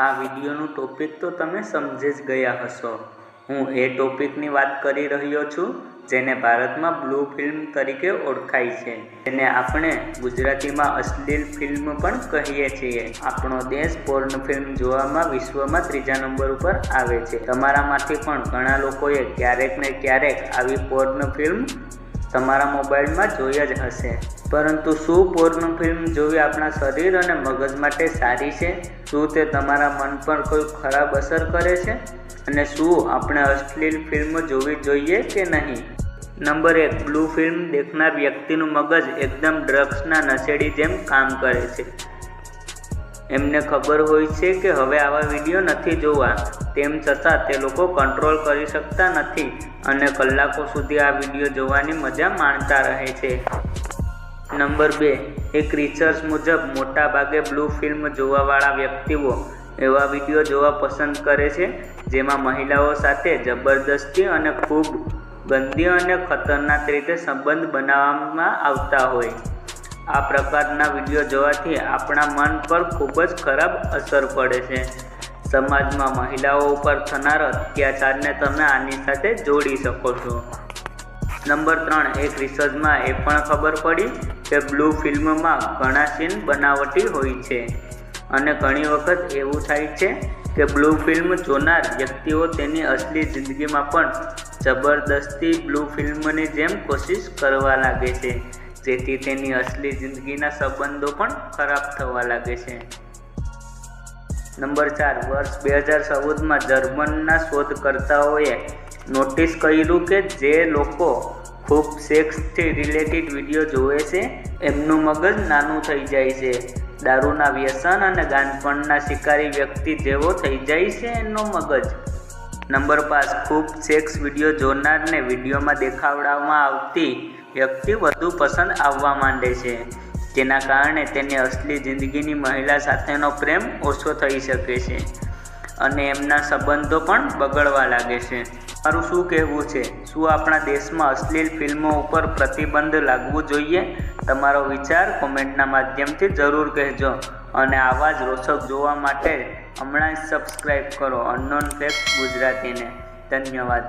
આ વિડીયોનું ટોપિક તો તમે સમજી જ ગયા હશો। હું એ ટોપિકની વાત કરી રહ્યો છું જેને ભારતમાં બ્લુ ફિલ્મ તરીકે ઓળખાય છે, જેને આપણે ગુજરાતીમાં અશ્લીલ ફિલ્મ પણ કહીએ છીએ। આપણો દેશ પોર્ન ફિલ્મ જોવામાં વિશ્વમાં 3જા નંબર ઉપર આવે છે। તમારામાંથી પણ ઘણા લોકોએ ક્યારેક ને ક્યારેક આવી પોર્ન ફિલ્મ તમારા મોબાઈલમાં જોઈ જ હશે, પરંતુ શું પોર્ન ફિલ્મ જોવી આપણા શરીર અને મગજ માટે સારી છે? શું તે તમારા મન પર કોઈ ખરાબ અસર કરે છે? અને શું આપણે અશ્લીલ ફિલ્મ જોવી જોઈએ કે નહીં? નંબર 1, બ્લુ ફિલ્મ દેખનાર વ્યક્તિનું મગજ એકદમ ડ્રગ્સના નશેડી જેમ કામ કરે છે। એમને ખબર હોય છે કે હવે આવા વિડીયો નથી જોવા, તેમ છતાં તે લોકો કંટ્રોલ કરી શકતા નથી અને કલાકો સુધી આ વિડીયો જોવાની મજા માણતા રહે છે। નંબર 2, એક રિસર્ચ મુજબ મોટા ભાગે બ્લુ ફિલ્મ જોવાવાળા વ્યક્તિઓ એવા વિડીયો જોવા પસંદ કરે છે જેમાં મહિલાઓ સાથે જબરદસ્તી અને ખૂબ ગંદી અને ખતરનાક રીતે સંબંધ બનાવવામાં આવતા હોય। આ પ્રકારના વિડીયો જોવાથી આપણા મન પર ખૂબ જ ખરાબ અસર પડે છે। સમાજમાં મહિલાઓ ઉપર થનાર અત્યાચારને તમે આની સાથે જોડી શકો છો। નંબર 3, એક રિસર્ચમાં એ પણ ખબર પડી કે બ્લુ ફિલ્મમાં ઘણા સીન બનાવટી હોય છે અને ઘણી વખત એવું થાય છે કે બ્લુ ફિલ્મ જોનાર વ્યક્તિઓ તેની અસલી જિંદગીમાં પણ જબરદસ્તી બ્લુ ફિલ્મની જેમ કોશિશ કરવા લાગે છે, જેથી તેની અસલી જિંદગીના સંબંધો પણ ખરાબ થવા લાગે છે। નંબર 4, વર્ષ 2014માં જર્મનના શોધકર્તાઓએ નોટિસ કર્યું કે જે લોકો ખૂબ સેક્સથી રિલેટેડ વિડીયો જોવે છે એમનું મગજ નાનું થઈ જાય છે। દારૂના વ્યસન અને ગાંડપણના શિકારી વ્યક્તિ જેવો થઈ જાય છે એનો મગજ। નંબર 5, ખૂબ સેક્સ વિડીયો જોનારને વિડીયોમાં દેખાડવામાં આવતી વ્યક્તિ વધુ પસંદ આવવા માંડે છે, જેના કારણે તેની અસલી જિંદગીની મહિલા સાથેનો પ્રેમ ઓછો થઈ શકે છે અને એમના સંબંધો પણ બગડવા લાગે છે। મારું શું કહેવું છે? શું આપણા દેશમાં અશ્લીલ ફિલ્મો ઉપર પ્રતિબંધ લાગવું જોઈએ? તમારો વિચાર કોમેન્ટના માધ્યમથી જરૂર કહેજો અને આવા જ રોચક જોવા માટે હમણાં જ સબસ્ક્રાઈબ કરો અનનોન ફેક્ટ ગુજરાતીને। ધન્યવાદ।